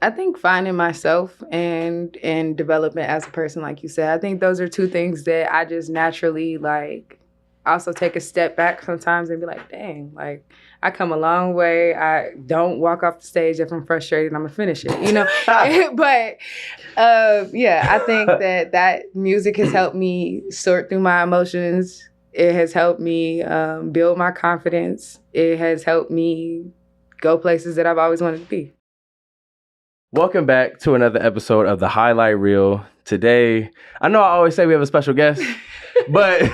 I think finding myself and development as a person, like you said, I think those are two things that I just naturally like also take a step back sometimes and be like, dang, like I come a long way. I don't walk off the stage if I'm frustrated, I'm gonna finish it, you know? But yeah, I think that music has helped me sort through my emotions. It has helped me build my confidence. It has helped me go places that I've always wanted to be. Welcome back to another episode of The Highlight Reel. Today, I know I always say we have a special guest, but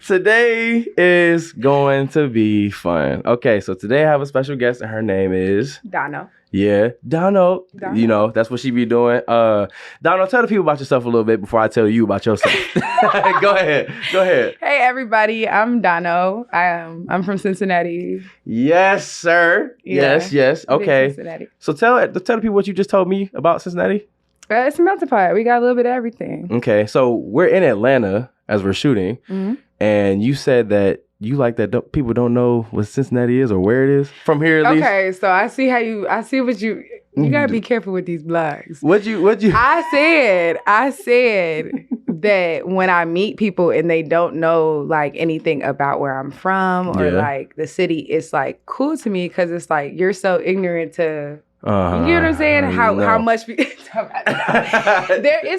today is going to be fun. Okay, so today I have a special guest and her name is... Dono. Yeah, Dono. You know, that's what she be doing. Dono, tell the people about yourself a little bit before I tell you about yourself. Go ahead. Hey, everybody. I'm Dono. I'm from Cincinnati. Yes, sir. Yeah, Yes. Okay. Cincinnati. So tell the people what you just told me about Cincinnati. It's a melting pot. We got a little bit of everything. Okay, so we're in Atlanta as we're shooting, and you said that you like that people don't know what Cincinnati is or where it is from here at least. Okay, so I see what you gotta be careful with these blogs. What'd you? I said that when I meet people and they don't know like anything about where I'm from or like the city, it's like cool to me because it's like you're so ignorant to. You know what I'm saying? How much it's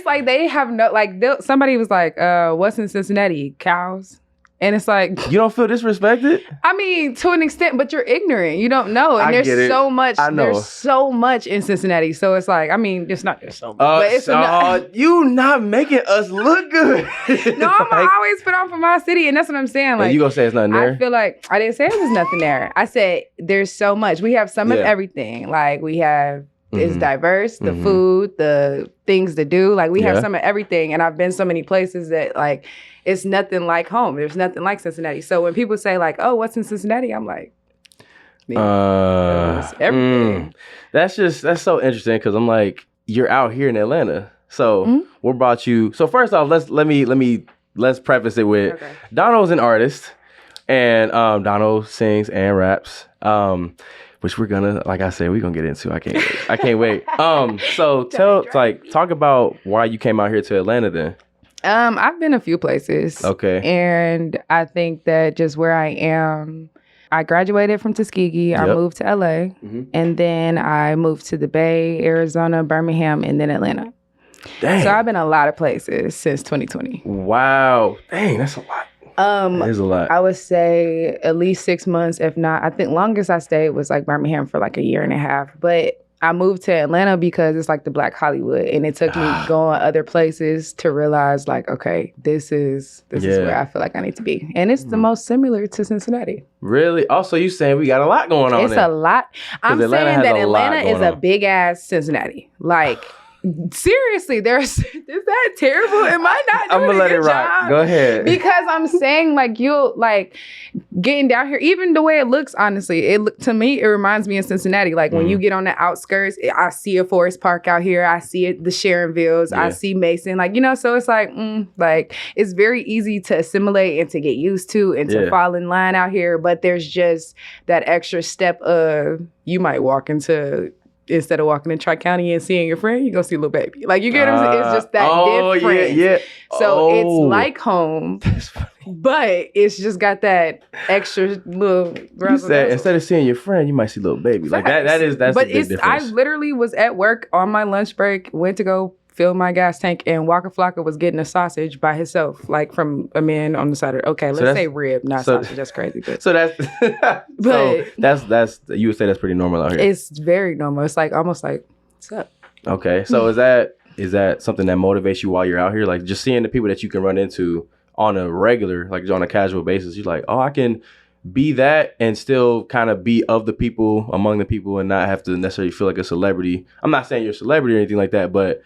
like they have no like somebody was like, what's in Cincinnati? Cows. And it's like you don't feel disrespected? I mean, to an extent, but you're ignorant. You don't know. And there's so much in Cincinnati. So it's like, I mean, it's not there's so much. But it's you not making us look good. No, I'm always put on for my city, and that's what I'm saying. Like you gonna say it's nothing there? I feel like I didn't say it was nothing there. I said there's so much. We have some of everything. Like we have it's diverse, the food, the things to do. Like we have some of everything. And I've been so many places that like it's nothing like home. There's nothing like Cincinnati. So when people say like, oh, what's in Cincinnati? I'm like, everything. That's so interesting because I'm like, you're out here in Atlanta. So what brought you? So first off, let's preface it with Dono's an artist and Dono sings and raps. Which we're gonna, like I said, we're gonna get into. I can't wait. So talk about why you came out here to Atlanta then. I've been a few places. Okay. And I think that just where I am, I graduated from Tuskegee. I moved to LA. And then I moved to the Bay, Arizona, Birmingham, and then Atlanta. Dang. So I've been a lot of places since 2020. Wow. Dang, that's a lot. That is a lot. I would say at least 6 months, if not. I think longest I stayed was like Birmingham for like a year and a half. But I moved to Atlanta because it's like the Black Hollywood, and it took me going other places to realize like, okay, this is where I feel like I need to be, and it's the most similar to Cincinnati. Really? Also, you saying we got a lot going on? It's a lot. I'm saying that Atlanta is a big ass Cincinnati, like. Seriously, is that terrible? Am I not doing I'm gonna let it rock. Job? Go ahead. Because I'm saying like you'll like getting down here, even the way it looks, honestly, to me, it reminds me of Cincinnati. Like when you get on the outskirts, I see a Forest Park out here. I see the Sharonvilles. I see Mason. Like, you know, so it's like it's very easy to assimilate and to get used to and to fall in line out here. But there's just that extra step of you might walk into instead of walking in Tri-County and seeing your friend, you go see Little Baby. Like, you get what I'm saying? It's just that different. Yeah. So it's like home, but it's just got that extra little... You said instead of seeing your friend, you might see Little Baby. Like, that's a big difference. I literally was at work on my lunch break, went to go fill my gas tank, and Waka Flocka was getting a sausage by himself, like from a man on the side of let's say rib, not sausage. That's crazy. But so that's you would say that's pretty normal out here. It's very normal. It's like almost like what's up. Okay, so is that something that motivates you while you're out here? Like just seeing the people that you can run into on a regular, like on a casual basis, you're like, oh, I can be that and still kind of be of the people, among the people, and not have to necessarily feel like a celebrity. I'm not saying you're a celebrity or anything like that, but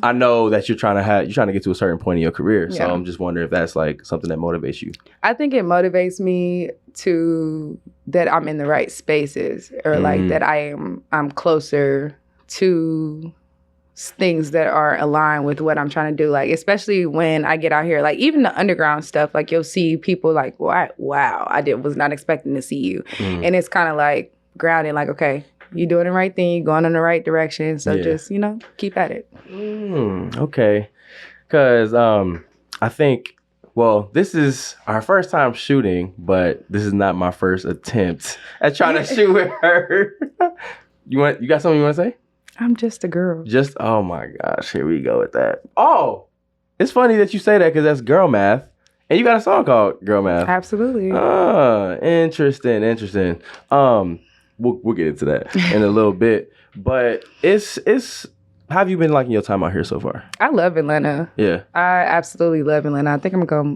I know that you're trying to get to a certain point in your career. So I'm just wondering if that's like something that motivates you. I think it motivates me that I'm in the right spaces, or like that I'm closer to things that are aligned with what I'm trying to do. Like, especially when I get out here, like even the underground stuff, like you'll see people like, wow, I was not expecting to see you. And it's kind of like grounding, like, okay, you're doing the right thing, you're going in the right direction. So just, keep at it. Okay. Because I think, well, this is our first time shooting, but this is not my first attempt at trying to shoot with her. You got something you want to say? I'm just a girl. Oh my gosh, here we go with that. Oh, it's funny that you say that because that's girl math. And you got a song called Girl Math. Absolutely. Interesting. We'll get into that in a little bit. But it's how have you been liking your time out here so far? I love Atlanta. Yeah. I absolutely love Atlanta.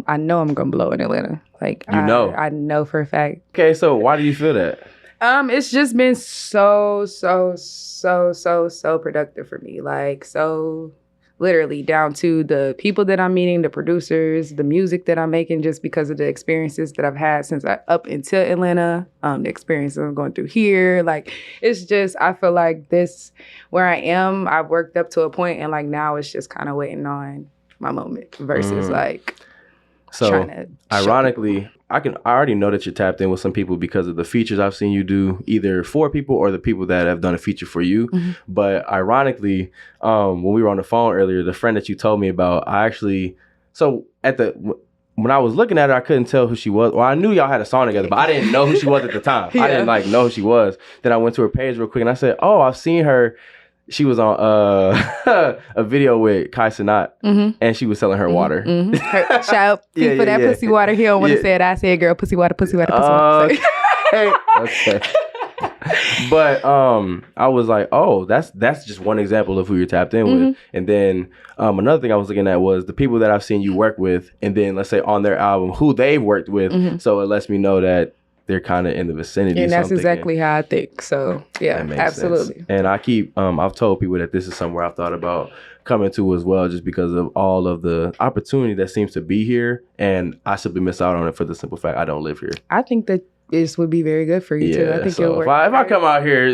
I know I'm gonna blow in Atlanta. I know for a fact. Okay, so why do you feel that? It's just been so productive for me. So literally down to the people that I'm meeting, the producers, the music that I'm making, just because of the experiences that I've had since up until Atlanta, the experiences I'm going through here. It's just, I feel like this, where I am, I've worked up to a point and now it's just kind of waiting on my moment versus so ironically, I already know that you're tapped in with some people because of the features I've seen you do, either for people or the people that have done a feature for you. Mm-hmm. But ironically, when we were on the phone earlier, the friend that you told me about, when I was looking at her, I couldn't tell who she was. Well, I knew y'all had a song together, but I didn't know who she was at the time. Yeah. I didn't know who she was. Then I went to her page real quick and I said, oh, I've seen her. She was on a video with Kai Cenat, and she was selling her water. Mm-hmm. Shout out for that pussy water. He don't want to say it. I said, girl, pussy water, pussy water, pussy water. Okay. But I was like, oh, that's just one example of who you're tapped in with. And then another thing I was looking at was the people that I've seen you work with, and then let's say on their album, who they've worked with. So it lets me know that they're kind of in the vicinity. And that's exactly how I think. So yeah, absolutely. Sense. And I keep, I've told people that this is somewhere I've thought about coming to as well, just because of all of the opportunity that seems to be here. And I simply miss out on it for the simple fact I don't live here. I think that this would be very good for you too. I think so it'll work. If I come out here,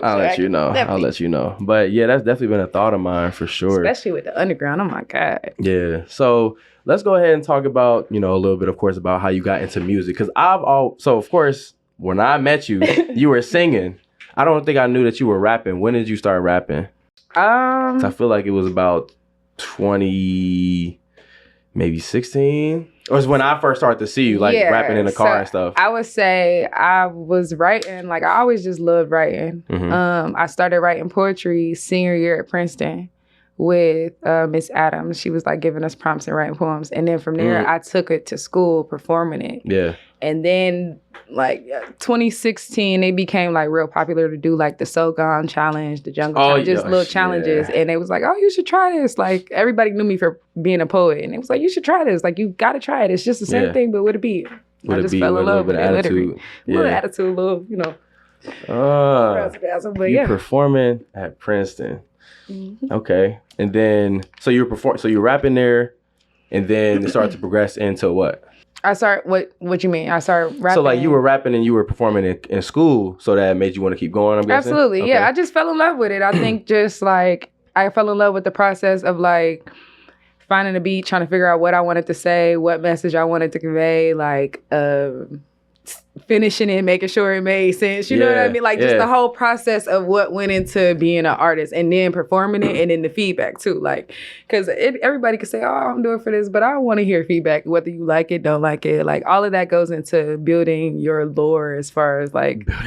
I'll let you know. Definitely. I'll let you know. But yeah, that's definitely been a thought of mine for sure. Especially with the underground. Oh my God. Yeah. So let's go ahead and talk about, a little bit, of course, about how you got into music. Because so of course, when I met you, you were singing. I don't think I knew that you were rapping. When did you start rapping? I feel like it was about 20, maybe 16. Or was when I first started to see you, rapping in the car and stuff. I would say I was writing. I always just loved writing. I started writing poetry senior year at Princeton with Miss Adams. She was giving us prompts and writing poems. And then from there, I took it to school performing it. Yeah. And then 2016, it became real popular to do the Soul Gone Challenge, the Jungle Challenge, just little challenges. Yeah. And they was oh, you should try this. Everybody knew me for being a poet. And it was you should try this. You got to try it. It's just the same thing, but with a beat. I just fell in love with it. Attitude. Yeah. Little attitude, little, but you performing at Princeton. Okay. And then, so you're rapping there, and then it started to progress into what? What you mean? I started rapping. So you were rapping and you were performing in school, so that made you want to keep going, I'm guessing? Absolutely. Okay. Yeah. I just fell in love with it. I think just I fell in love with the process of finding a beat, trying to figure out what I wanted to say, what message I wanted to convey, finishing it, making sure it made sense. You know what I mean? Just the whole process of what went into being an artist, and then performing it, and then the feedback too. Because everybody can say, oh, I'm doing for this, but I want to hear feedback, whether you like it, don't like it. All of that goes into building your lore as far as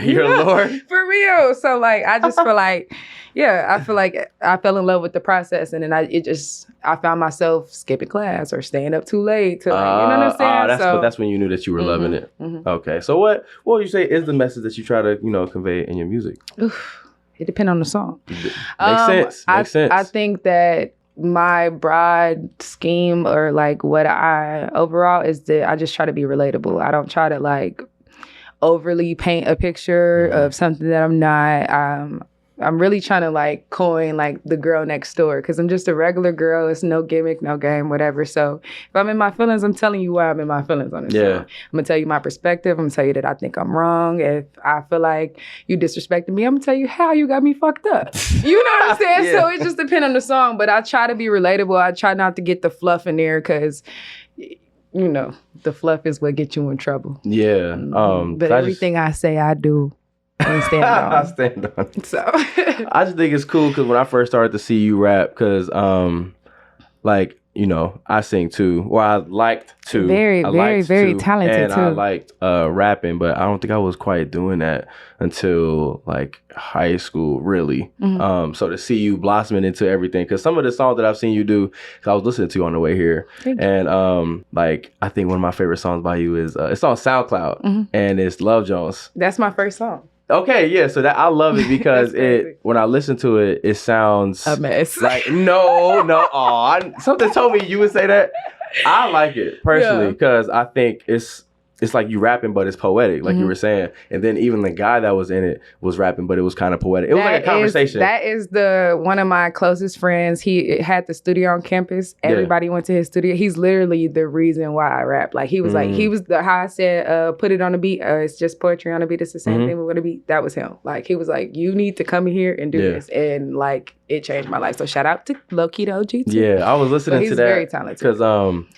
your lore? For real. So I just feel I feel I fell in love with the process, and then I found myself skipping class or staying up too late to you know what I'm saying? But that's when you knew that you were loving it. Okay. So what would you say is the message that you try to, convey in your music? It depends on the song. Makes sense. I think that my broad scheme, or what I overall, is that I just try to be relatable. I don't try to overly paint a picture of something that I'm not. I'm really trying to coin the girl next door, because I'm just a regular girl. It's no gimmick, no game, whatever. So if I'm in my feelings, I'm telling you why I'm in my feelings on this song. I'm gonna tell you my perspective. I'm gonna tell you that I think I'm wrong. If I feel like you disrespected me, I'm gonna tell you how you got me fucked up. You know what I'm saying? So it just depends on the song, but I try to be relatable. I try not to get the fluff in there, because the fluff is what gets you in trouble. Yeah. But everything I say, I do. and stand on. I stand on it. So I just think it's cool because when I first started to see you rap, because like, you know, I sing too, or I liked to. Very talented and too. I liked rapping, but I don't think I was quite doing that until like high school, really. Mm-hmm. So to see you blossoming into everything, because some of the songs that I've seen you do, because I was listening to you on the way here, and like I think one of my favorite songs by you is it's on SoundCloud, and it's Love Jones. That's my first song. Okay, yeah, so that I love it because when I listen to it, it sounds a mess. Like something told me you would say that. I like it personally because I think it's like you rapping, but it's poetic, like you were saying. And then even the guy that was in it was rapping, but it was kind of poetic. It was like a conversation. That is one of my closest friends. He had the studio on campus. Everybody went to his studio. He's literally the reason why I rap. Like he was how I said, put it on the beat. It's just poetry on the beat. It's the same thing with a beat. That was him. Like he was like, you need to come in here and do this. And like it changed my life. So shout out to Low-Key the OG too. Yeah, I was listening to that. He's very talented. Because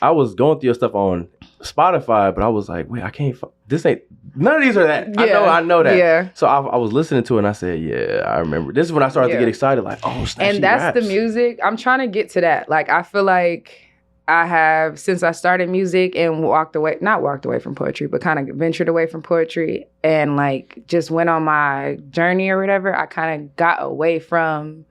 I was going through your stuff on Spotify, but I was like, wait, I can't. This ain't. None of these are that. Yeah. I know that. Yeah. So I was listening to it and I said, yeah, I remember. This is when I started to get excited. Like, oh, snap, and that's the music. I'm trying to get to that. Like, I feel like I have, since I started music and not walked away from poetry, but kind of ventured away from poetry and like just went on my journey or whatever, I kind of got away from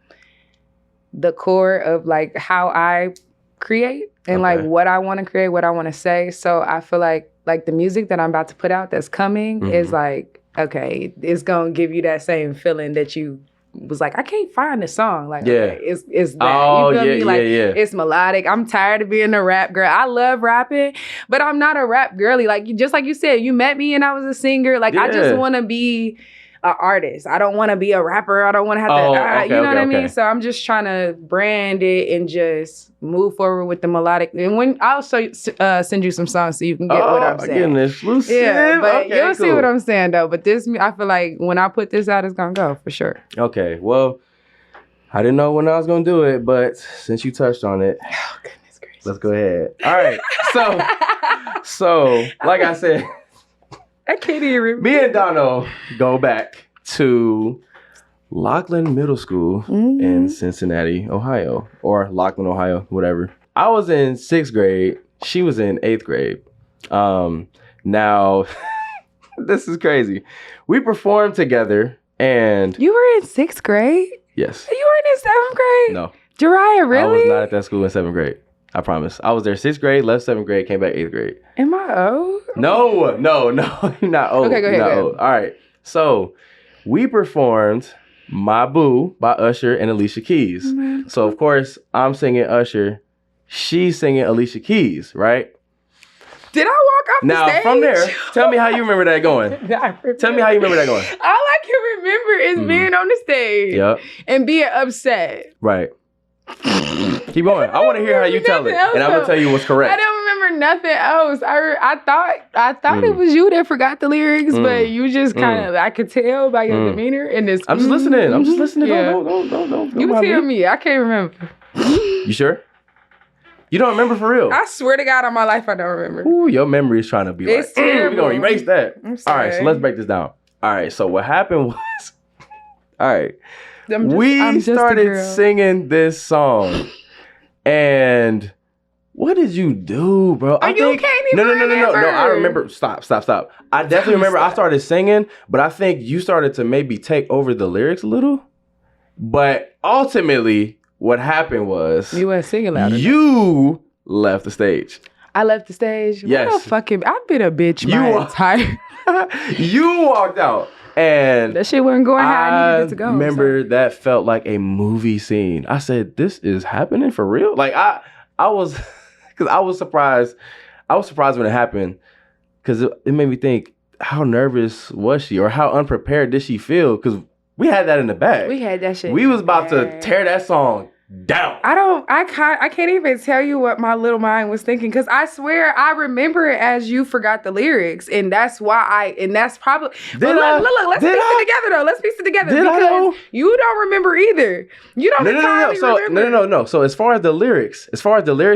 the core of like how I create and like what I want to create, what I want to say. So I feel like the music that I'm about to put out that's coming is like, okay, it's going to give you that same feeling that you was like, I can't find the song. Like, okay, it's that. Oh, you feel me? Like, yeah. It's melodic. I'm tired of being a rap girl. I love rapping, but I'm not a rap girly. Like, just like you said, you met me and I was a singer. Like, I just want to be an artist. I don't want to be a rapper. I don't want to have to, you know what I mean? So I'm just trying to brand it and just move forward with the melodic. And when I'll send you some songs so you can get what I'm saying. Getting exclusive. Yeah, but you'll see what I'm saying though. But this, I feel like when I put this out, it's gonna go for sure. Okay, well, I didn't know when I was gonna do it, but since you touched on it, oh goodness gracious, let's go ahead. All right, so like I said, I can't even remember. Me and Dono go back to Lockland Middle School in Cincinnati, Ohio, or Lockland, Ohio, whatever. I was in 6th grade. She was in 8th grade. Now, this is crazy. We performed together, and you were in 6th grade? Yes. You were in 7th grade? No. Jariah, really? I was not at that school in 7th grade. I promise. I was there 6th grade, left 7th grade, came back 8th grade. Am I old? No, you're not old. Okay, go ahead. All right. So we performed My Boo by Usher and Alicia Keys. Mm-hmm. So of course I'm singing Usher, she's singing Alicia Keys, right? Did I walk off the stage? Now from there, tell me how you remember that going. Tell me how you remember that going. All I can remember is being on the stage and being upset. Right. Keep going. I want to hear how you tell it, and I'm gonna tell you what's correct. I don't remember nothing else. I thought it was you that forgot the lyrics, but you just kind of I could tell by your demeanor and this. I'm just listening. I'm just listening. Yeah. Don't you tell me. I can't remember. You sure? You don't remember for real? I swear to God, on my life, I don't remember. Ooh, your memory is trying to be it's terrible. We're gonna erase that. I'm sorry. All right, so let's break this down. All right, so what happened was, all right, we started singing this song. And what did you do, bro? You can't even remember. No. I remember. Stop. I definitely remember I started singing, but I think you started to maybe take over the lyrics a little. But ultimately, what happened was you weren't singing loud enough. You left the stage. I left the stage? Yes. What a fucking... I've been a bitch my entire... You walked out. And that shit wasn't going how I needed it to go. I remember that felt like a movie scene. I said, "This is happening for real." Like I was, because I was surprised. I was surprised when it happened, because it made me think, how nervous was she, or how unprepared did she feel? Because we had that in the bag. We had that shit. We was about to tear that song down. I can't even tell you what my little mind was thinking, because I swear I remember it as you forgot the lyrics, and that's probably. But look, let's piece it together though. Let's piece it together because you don't remember either. You don't entirely remember. No. So as far as the lyrics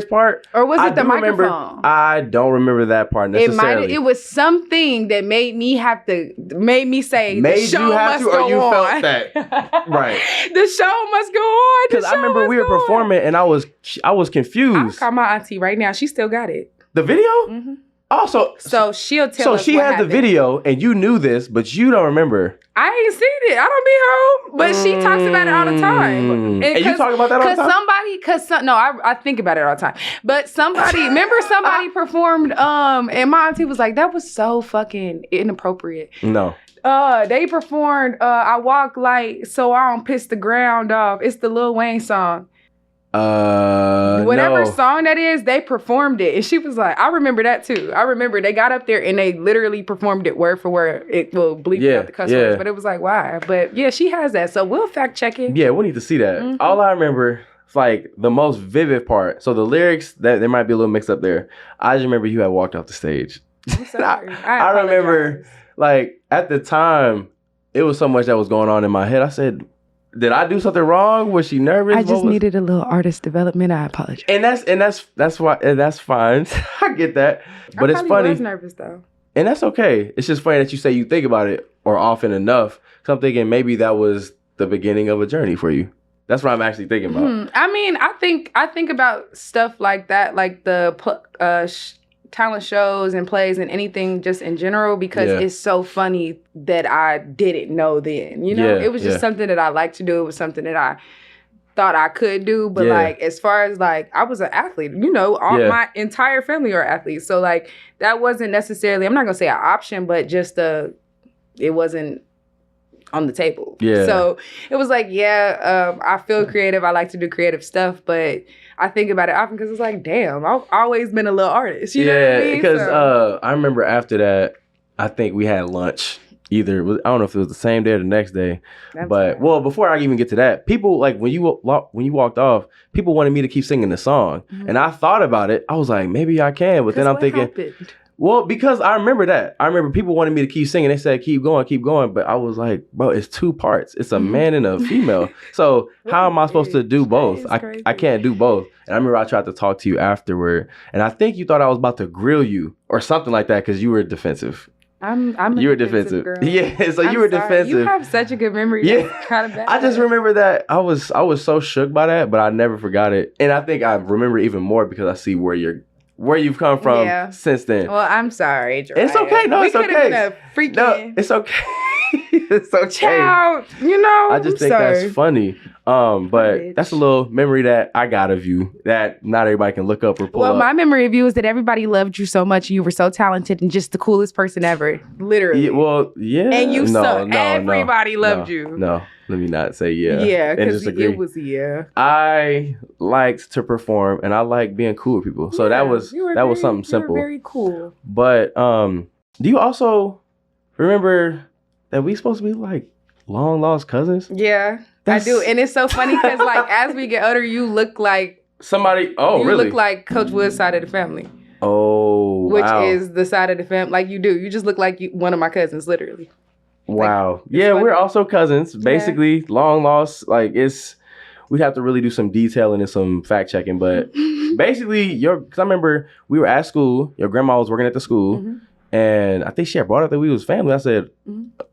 part, or was it the microphone? I don't remember that part necessarily. It was something that made me say the show must go on. You felt that, right? The show must go on. Because I remember we were performing and I was confused. I'll call my auntie right now. She still got it. The video? Mm-hmm. Also, so she'll tell us. So she had the video and you knew this, but you don't remember. I ain't seen it. I don't be home, but she talks about it all the time. And you talk about that all the time? I think about it all the time. But remember somebody performed, and my auntie was like, that was so fucking inappropriate. No. They performed I Walk Light So I Don't Piss the Ground Off. It's the Lil Wayne song. Whatever song that is, they performed it. And she was like, I remember that too. I remember they got up there and they literally performed it word for word. It will bleep out the cuss words, but it was like, why? But yeah, she has that. So we'll fact check it. Yeah, we need to see that. Mm-hmm. All I remember, like the most vivid part. So the lyrics, that there might be a little mix up there. I just remember you had walked off the stage. I'm sorry. I remember, like, at the time, it was so much that was going on in my head. I said, did I do something wrong? Was she nervous? I just needed a little artist development. I apologize. And that's why, and that's fine. I get that. But it's funny. I was nervous though. And that's okay. It's just funny that you say you think about it or often enough. So I'm thinking maybe that was the beginning of a journey for you. That's what I'm actually thinking about. Mm-hmm. I mean, I think about stuff like that, like the talent shows and plays and anything just in general, because it's so funny that I didn't know then. You know, it was just something that I liked to do. It was something that I thought I could do. But like, as far as like, I was an athlete, you know, my entire family are athletes. So like, that wasn't necessarily, I'm not going to say an option, but just it wasn't on the table. Yeah. So it was like, I feel creative. I like to do creative stuff, but I think about it often because it's like, damn, I've always been a little artist. You know what I mean? Because I remember after that, I think we had lunch. I don't know if it was the same day or the next day. Well, before I even get to that, people, like, when you walked off, people wanted me to keep singing the song. Mm-hmm. And I thought about it. I was like, maybe I can. But then I'm thinking, happened? Well, because I remember that. I remember people wanted me to keep singing. They said, keep going. But I was like, bro, it's two parts. It's a man and a female. So how am I supposed to do both? I can't do both. And I remember I tried to talk to you afterward. And I think you thought I was about to grill you or something like that because you were defensive. You were defensive. Girl. Yeah, so you were defensive. You have such a good memory. Yeah, kind of bad. I just remember that I was so shook by that, but I never forgot it. And I think I remember even more because I see where you've come from since then. Well, I'm sorry, Jariah. It's okay. No, it's okay. We could have been a freaking... No, it's okay. It's okay. Child, you know, I just think that's funny. But that's a little memory that I got of you that not everybody can look up or pull up. Well, my memory of you is that everybody loved you so much. You were so talented and just the coolest person ever. Literally. And you sucked. Everybody loved you. No, let me not say yeah. Yeah, because it was I liked to perform and I like being cool with people. So that was something simple. You were very cool. But do you also remember that we supposed to be like long lost cousins? Yeah, I do. And it's so funny because like as we get older, you look like somebody. Oh, you really? You look like Coach Wood's side of the family. Oh, which is the side of the family. Like you do. You just look like one of my cousins, literally. Wow. Like, yeah, we're also cousins. Basically, long lost. Like we'd have to really do some detailing and some fact checking. But basically, because I remember we were at school. Your grandma was working at the school. Mm-hmm. And I think she had brought up that we was family. I said,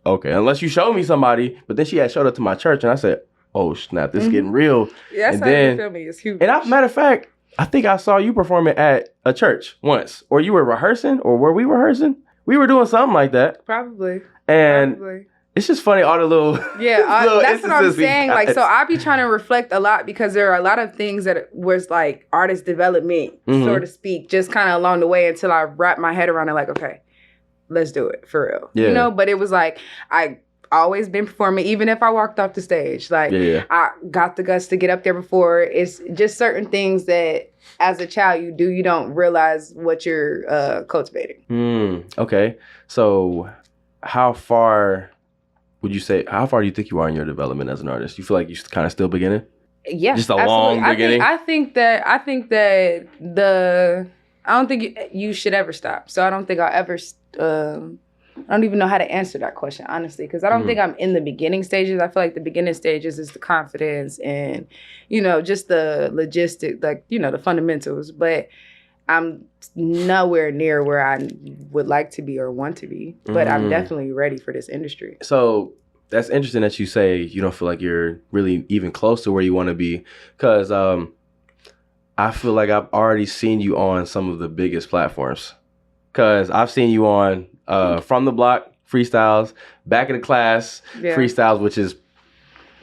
okay, unless you show me somebody. But then she had showed up to my church, and I said, oh, snap, this is getting real. Yeah, that's how the family is huge. And matter of fact, I think I saw you performing at a church once. Or you were rehearsing, or were we rehearsing? We were doing something like that. Probably. And it's just funny, all the little that's what I'm saying. Like, so I be trying to reflect a lot because there are a lot of things that was like artist development, so to speak, just kind of along the way until I wrap my head around it. Like, okay, let's do it for real. Yeah. You know, but it was like, I always been performing, even if I walked off the stage. Like, I got the guts to get up there before. It's just certain things that as a child you don't realize what you're cultivating. Okay. So how far do you think you are in your development as an artist? You feel like you're kind of still beginning? Yeah, Just a absolutely. long beginning. I think that I don't think you should ever stop. So I don't think I'll ever. I don't even know how to answer that question honestly, because I don't think I'm in the beginning stages. I feel like the beginning stages is the confidence and, just the logistic, like the fundamentals. But I'm nowhere near where I would like to be or want to be. But I'm definitely ready for this industry. So that's interesting that you say you don't feel like you're really even close to where you want to be, because I feel like I've already seen you on some of the biggest platforms. Because I've seen you on From the Block freestyles, Back of the Class freestyles, which is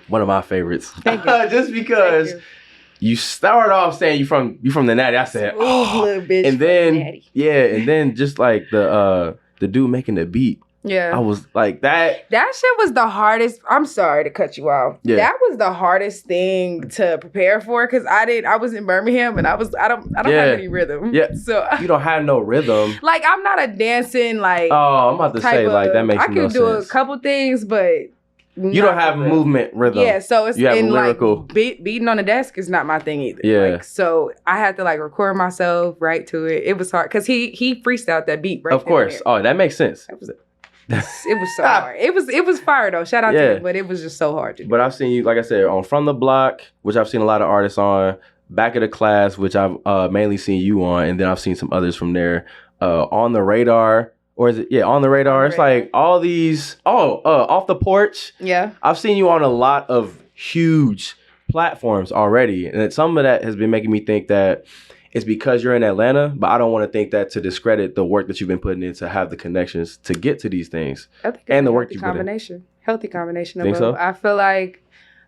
one of my favorites. Thank you. Just because you started off saying you from the Natty. I said, little bitch, and then from the Natty. and then just like the dude making the beat. Yeah. I was like that. That shit was the hardest. I'm sorry to cut you off. Yeah. That was the hardest thing to prepare for, because I was in Birmingham and I don't have any rhythm. Yeah. So you don't have no rhythm. like I'm not a dancing like. Oh, I'm about to say like that makes no sense. I can do a couple things, but you don't have movement rhythm. Yeah, so it's in lyrical. Like beating on the desk is not my thing either. Yeah. Like, so I had to like record myself, write to it. It was hard because he freestyled that beat. Right. Of course. Oh, that makes sense. It was so hard. It was fire though. Shout out to him, but it was just so hard to do. But I've seen you, like I said, on From the Block, which I've seen a lot of artists on. Back of the Class, which I've mainly seen you on, and then I've seen some others from there. On the Radar, or is it? Yeah, On the Radar. It's like all these. Off the Porch. Yeah. I've seen you on a lot of huge platforms already, and some of that has been making me think that it's because you're in Atlanta, but I don't want to think that to discredit the work that you've been putting in to have the connections to get to these things. I think and the work you put in. Healthy combination of both. So? I feel like,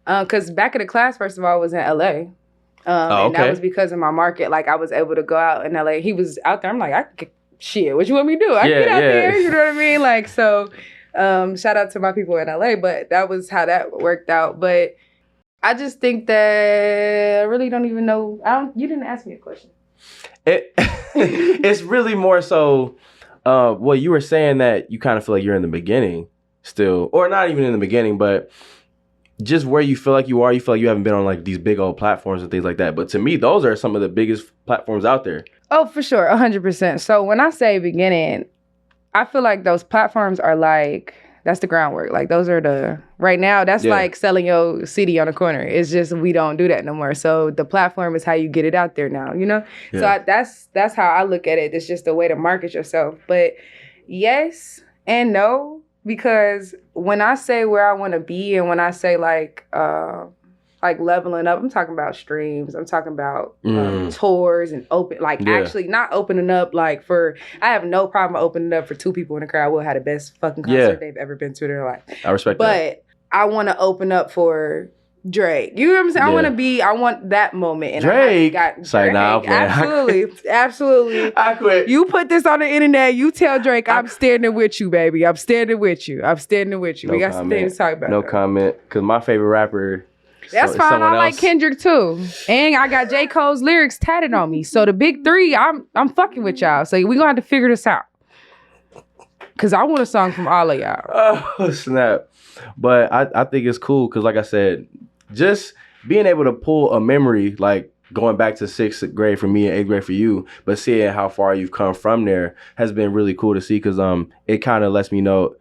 because Back of the Class, first of all, was in LA. And that was because of my market. Like I was able to go out in LA. He was out there. I'm like, shit, what you want me to do? I can get out there. You know what I mean? Like, so shout out to my people in LA, but that was how that worked out. But I just think that I really don't even know. You didn't ask me a question. It's really more so, well, you were saying that you kind of feel like you're in the beginning still, or not even in the beginning, but just where you feel like you are, you feel like you haven't been on like these big old platforms and things like that. But to me, those are some of the biggest platforms out there. Oh, for sure. 100%. So when I say beginning, I feel like those platforms are like, that's the groundwork. Like those are right now, that's like selling your CD on a corner. It's just, we don't do that no more. So the platform is how you get it out there now, Yeah. So that's how I look at it. It's just a way to market yourself. But yes and no, because when I say where I want to be and when I say like leveling up, I'm talking about streams. I'm talking about tours and actually not opening up I have no problem opening up for 2 people in the crowd. We'll have the best fucking concert they've ever been to in their life. I respect that. But I want to open up for Drake. You know what I'm saying? I want that moment. And Drake. Absolutely. I quit. You put this on the internet, you tell Drake, I'm standing with you, baby. I'm standing with you. No we got some things to talk about. No comment. Because my favorite rapper... That's fine. I like Kendrick too, and I got J. Cole's lyrics tatted on me. So the big 3, I'm fucking with y'all. So we gonna have to figure this out, cause I want a song from all of y'all. Oh snap! But I think it's cool because, like I said, just being able to pull a memory, like going back to 6th grade for me and 8th grade for you, but seeing how far you've come from there has been really cool to see. Cause it kind of lets me know.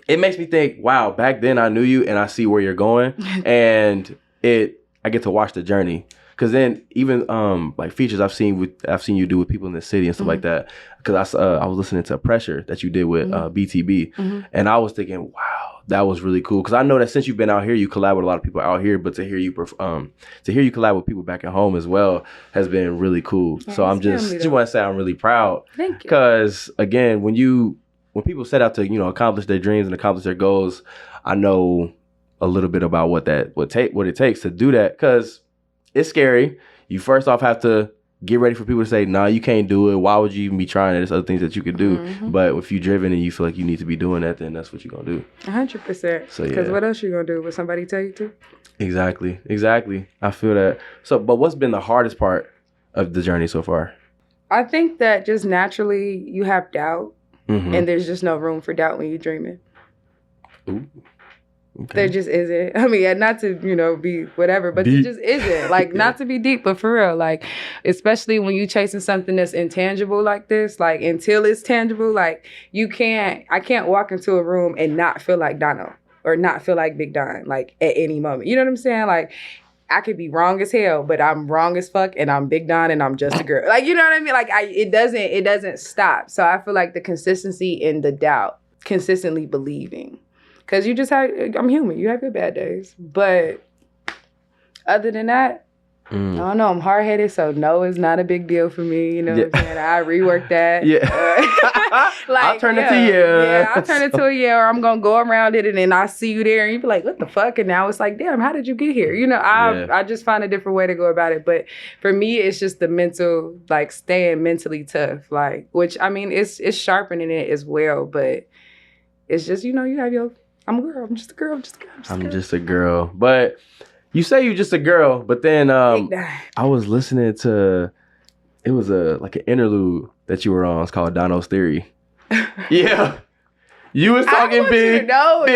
It makes me think, wow, back then I knew you and I see where you're going. And I get to watch the journey. Cause then even like features I've seen you do with people in the city and stuff like that. Cause I was listening to Pressure that you did with BTB. And I was thinking, wow, that was really cool. Cause I know that since you've been out here, you collab with a lot of people out here, but to hear you collab with people back at home as well has been really cool. So I'm just want to say I'm really proud. Thank you. Cause again, when people set out to, accomplish their dreams and accomplish their goals, I know a little bit about what it takes to do that, because it's scary. You first off have to get ready for people to say, nah, you can't do it. Why would you even be trying it? There's other things that you could do. But if you're driven and you feel like you need to be doing that, then that's what you're going to do. 100%. So, because what else you going to do? Would somebody tell you to? Exactly. I feel that. So, but what's been the hardest part of the journey so far? I think that just naturally you have doubt. And there's just no room for doubt when you're dreaming. Ooh. Okay. There just isn't. I mean, not to, be whatever, but Deep. there just isn't. Like, not to be deep, but for real. Like, especially when you chasing something that's intangible like this, like, until it's tangible, like, I can't walk into a room and not feel like Dono or not feel like Big Don, like, at any moment. You know what I'm saying? Like, I could be wrong as hell, but I'm wrong as fuck, and I'm Big Don, and I'm just a girl. Like, you know what I mean? Like, it doesn't stop. So I feel like the consistency and the doubt, consistently believing. Because I'm human. You have your bad days. But other than that, I don't know. I'm hard-headed, so no is not a big deal for me. You know what I'm saying? I rework that. Yeah. I'll turn it to you. Yeah, I'll turn it to a yeah, or I'm going to go around it, and then I see you there, and you be like, what the fuck? And now it's like, damn, how did you get here? I just find a different way to go about it. But for me, it's just the mental, like, staying mentally tough. Like, which, I mean, it's sharpening it as well, but it's just, you have your... I'm a girl. I'm just a girl. I'm just a girl. But you say you're just a girl, but then I was listening to, it was like an interlude that you were on. It's called Dono's Theory. Yeah. You was talking big talk.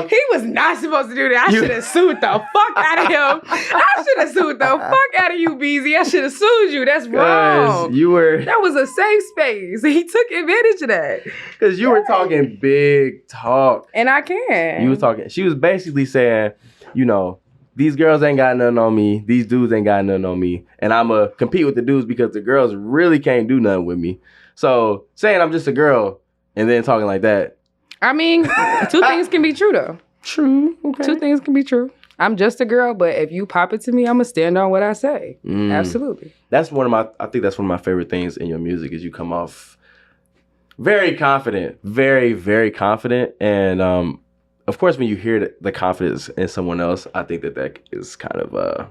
He was not supposed to do that. I should have sued the fuck out of him. I should have sued the fuck out of you, BZ. I should have sued you. That's wrong. That was a safe space. He took advantage of that. Because you were talking big talk. And I can. You was talking. She was basically saying, these girls ain't got nothing on me. These dudes ain't got nothing on me. And I'm going to compete with the dudes because the girls really can't do nothing with me. So saying I'm just a girl and then talking like that. I mean, two things can be true, though. True. Okay. Two things can be true. I'm just a girl, but if you pop it to me, I'm going to stand on what I say. Absolutely. I think that's one of my favorite things in your music is you come off very confident, very, very confident. And of course, when you hear the confidence in someone else, I think that is kind of,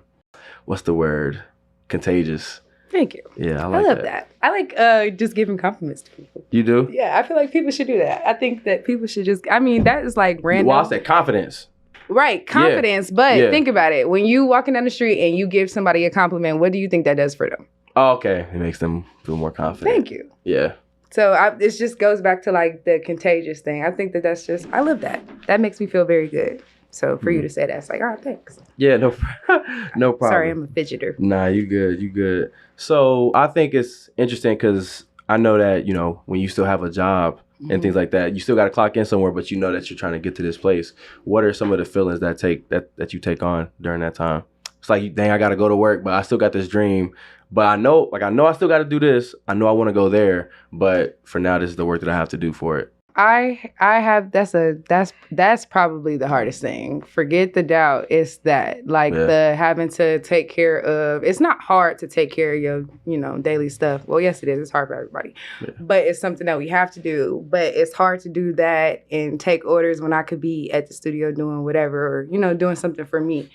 what's the word? Contagious. Thank you. Yeah, I love that. I like just giving compliments to people. You do? Yeah, I feel like people should do that. I think that people should that is like random. Well, I said confidence. Right, confidence. Yeah. But think about it. When you walking down the street and you give somebody a compliment, what do you think that does for them? Oh, okay. It makes them feel more confident. Thank you. Yeah. So it just goes back to like the contagious thing. I think that's just, I love that. That makes me feel very good. So for you to say that, it's like, oh, thanks. Yeah, no problem. Sorry, I'm a fidgeter. Nah, you good. So I think it's interesting because I know that, when you still have a job and things like that, you still got to clock in somewhere, but you know that you're trying to get to this place. What are some of the feelings that you take on during that time? It's like, dang, I got to go to work, but I still got this dream. But I know I still got to do this. I know I want to go there, but for now, this is the work that I have to do for it. I have that's probably the hardest thing. Forget the doubt. It's that the having to take care of. It's not hard to take care of your daily stuff. Well, yes, it is. It's hard for everybody, but it's something that we have to do. But it's hard to do that and take orders when I could be at the studio doing whatever or doing something for me.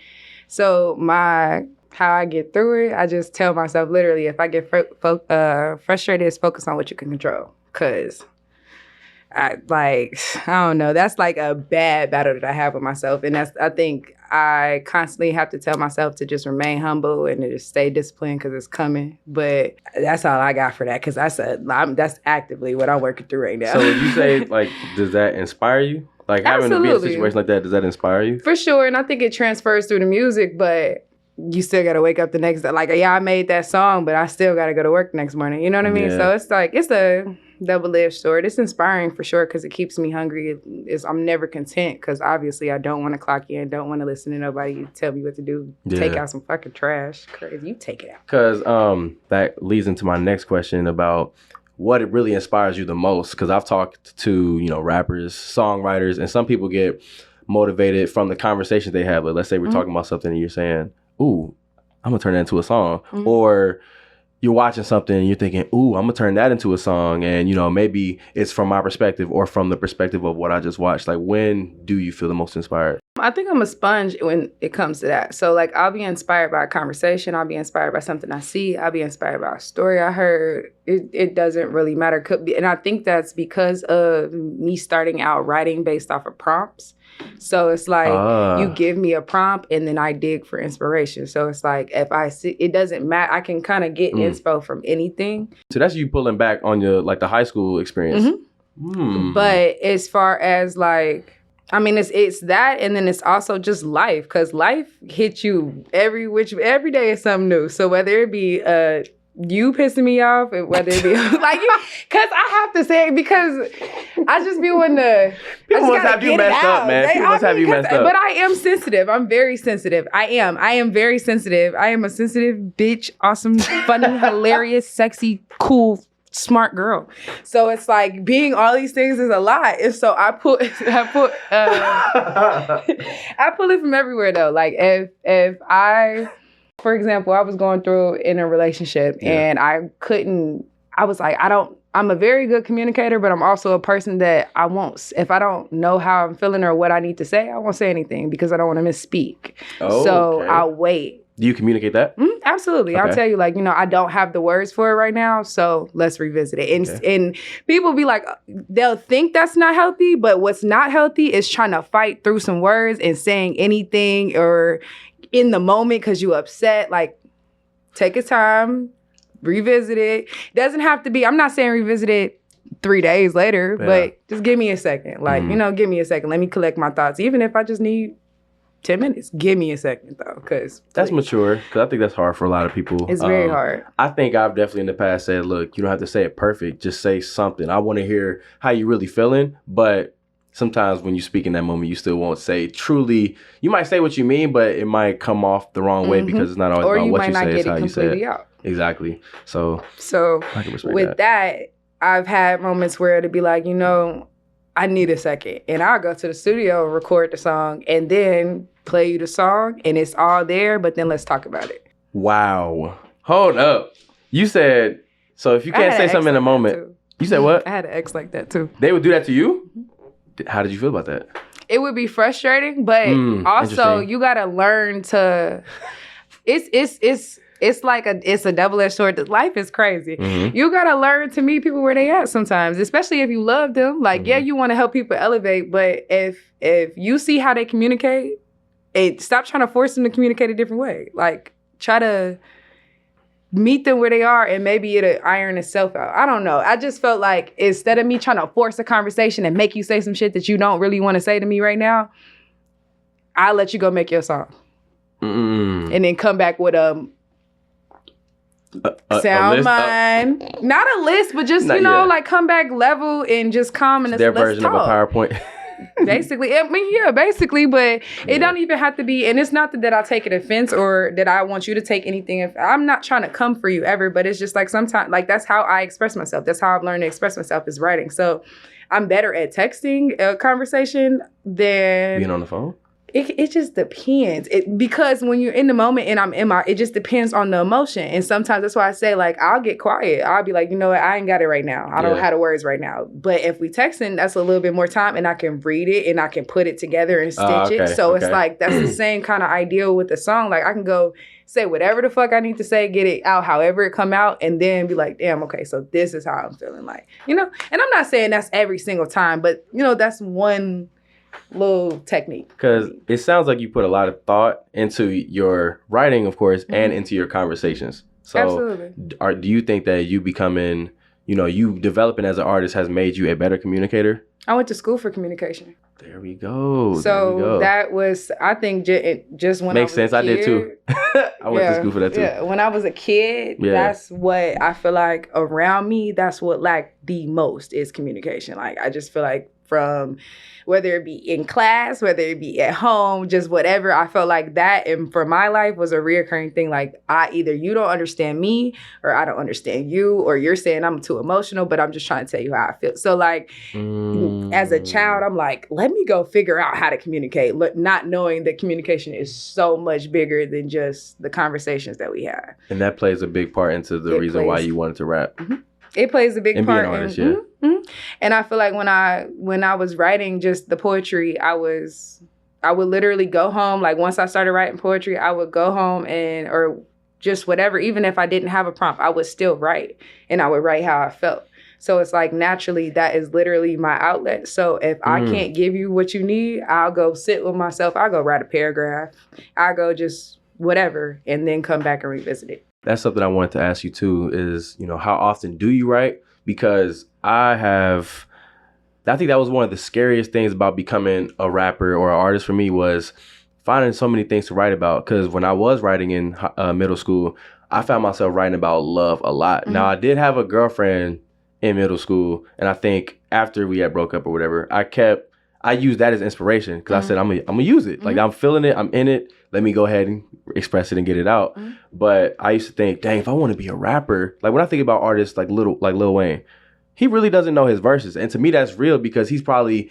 So how I get through it, I just tell myself literally, if I get frustrated, it's focus on what you can control. Cause I don't know. That's like a bad battle that I have with myself. And I think I constantly have to tell myself to just remain humble and to just stay disciplined because it's coming. But that's all I got for that because that's actively what I'm working through right now. So would you say, does that inspire you? Like having to be in a situation like that, does that inspire you? For sure. And I think it transfers through the music, but you still got to wake up the next day. I made that song, but I still got to go to work the next morning. You know what I mean? So it's it's a double-edged sword. It's inspiring for sure because it keeps me hungry. I'm never content because obviously I don't want to clock in, don't want to listen to nobody tell me what to do. Take out some fucking trash. Crazy. You take it out. Because that leads into my next question about what it really inspires you the most. Because I've talked to, rappers, songwriters, and some people get motivated from the conversations they have. Let's say we're talking about something and you're saying, ooh, I'm going to turn that into a song. Or you're watching something and you're thinking, ooh, I'm going to turn that into a song. And, maybe it's from my perspective or from the perspective of what I just watched. When do you feel the most inspired? I think I'm a sponge when it comes to that. So, I'll be inspired by a conversation. I'll be inspired by something I see. I'll be inspired by a story I heard. It doesn't really matter. Could be, and I think that's because of me starting out writing based off of prompts. So it's you give me a prompt and then I dig for inspiration. So it's if I see, it doesn't matter. I can kind of get inspo from anything. So that's you pulling back on your the high school experience. But as far as I mean, it's that, and then it's also just life, because life hits you every day is something new. So whether it be you pissing me off, and whether it be like you, because I have to say it, because I just be wanting to. People must have you messed up, man. People must have you messed up. But I am sensitive. I'm very sensitive. I am very sensitive. I am a sensitive bitch, awesome, funny, hilarious, sexy, cool, smart girl. So it's like being all these things is a lot. And so I pull it from everywhere though. Like if I, for example, I was going through in a relationship and I was like, I'm a very good communicator, but I'm also a person that if I don't know how I'm feeling or what I need to say, I won't say anything because I don't want to misspeak. Oh, so okay. I'll wait. Do you communicate that? Absolutely. Okay. I'll tell you, like, I don't have the words for it right now, so let's revisit it. And people be like, they'll think that's not healthy, but what's not healthy is trying to fight through some words and saying anything or in the moment because you upset. Like, take your time, revisit it. Doesn't have to be, I'm not saying revisit it 3 days later, but just give me a second. Like, give me a second. Let me collect my thoughts. Even if I just need 10 minutes. Give me a second, though, because... That's mature, because I think that's hard for a lot of people. It's very hard. I think I've definitely in the past said, look, you don't have to say it perfect. Just say something. I want to hear how you really feeling, but sometimes when you speak in that moment, you still won't say truly... You might say what you mean, but it might come off the wrong way because it's not always about what you say, it's how you say it. Out. Exactly. So I can respect with that, I've had moments where it'd be like, I need a second. And I'll go to the studio and record the song and then play you the song and it's all there, but then let's talk about it. Wow. Hold up. You said, so if you can't say something in a moment, you said what? I had an ex like that too. They would do that to you? How did you feel about that? It would be frustrating, but also you gotta learn to, it's a double-edged sword. Life is crazy. You gotta learn to meet people where they at sometimes, especially if you love them. Like, you want to help people elevate, but if you see how they communicate, stop trying to force them to communicate a different way. Like, try to meet them where they are, and maybe it'll iron itself out. I don't know. I just felt like instead of me trying to force a conversation and make you say some shit that you don't really want to say to me right now, I'll let you go make your song, and then come back with sound mind. Not a list, but just, like come back level and just calm and their version of a PowerPoint. Basically. Basically, but it don't even have to be, and it's not that I take an offense or that I want you to take anything. I'm not trying to come for you ever, but it's just like sometimes, like that's how I express myself. That's how I've learned to express myself is writing. So I'm better at texting a conversation than being on the phone. It just depends. Because when you're in the moment and I'm it just depends on the emotion. And sometimes that's why I say, like, I'll get quiet. I'll be like, you know what, I ain't got it right now. I don't have the words right now. But if we texting, that's a little bit more time and I can read it and I can put it together and stitch it. So it's like, that's the same kind of ideal with the song. Like, I can go say whatever the fuck I need to say, get it out however it come out, and then be like, damn, okay, so this is how I'm feeling. Like, and I'm not saying that's every single time, but, that's one little technique. Because it sounds like you put a lot of thought into your writing, of course, and into your conversations. So absolutely. Do you think that you becoming, you developing as an artist has made you a better communicator? I went to school for communication. There we go. So that was, I think, just when makes I was sense. a kid, I did too. I went to school for that too. Yeah, when I was a kid, that's what I feel like around me, that's what lacked the most is communication. Like, I just feel like from whether it be in class, whether it be at home, just whatever, I felt like that, and for my life, was a reoccurring thing. Like, either you don't understand me, or I don't understand you, or you're saying I'm too emotional, but I'm just trying to tell you how I feel. So, like, as a child, I'm like, let me go figure out how to communicate, not knowing that communication is so much bigger than just the conversations that we have. And that plays a big part into the reason why you wanted to rap. It plays a big part. Being an artist, And I feel like when I was writing just the poetry, I would literally go home. Like, once I started writing poetry, I would go home or just whatever. Even if I didn't have a prompt, I would still write, and I would write how I felt. So it's like, naturally, that is literally my outlet. So if I can't give you what you need, I'll go sit with myself. I'll go write a paragraph. I'll go just whatever, and then come back and revisit it. That's something I wanted to ask you too is, how often do you write? Because I have I think that was one of the scariest things about becoming a rapper or an artist for me, was finding so many things to write about. Because when I was writing in middle school, I found myself writing about love a lot. Now, I did have a girlfriend in middle school, and I think after we had broke up or whatever, I used that as inspiration, because I said, I'm gonna use it. Like, I'm feeling it, I'm in it. Let me go ahead and express it and get it out. But I used to think, dang, if I want to be a rapper, like when I think about artists like Lil Wayne, he really doesn't know his verses. And to me, that's real, because he probably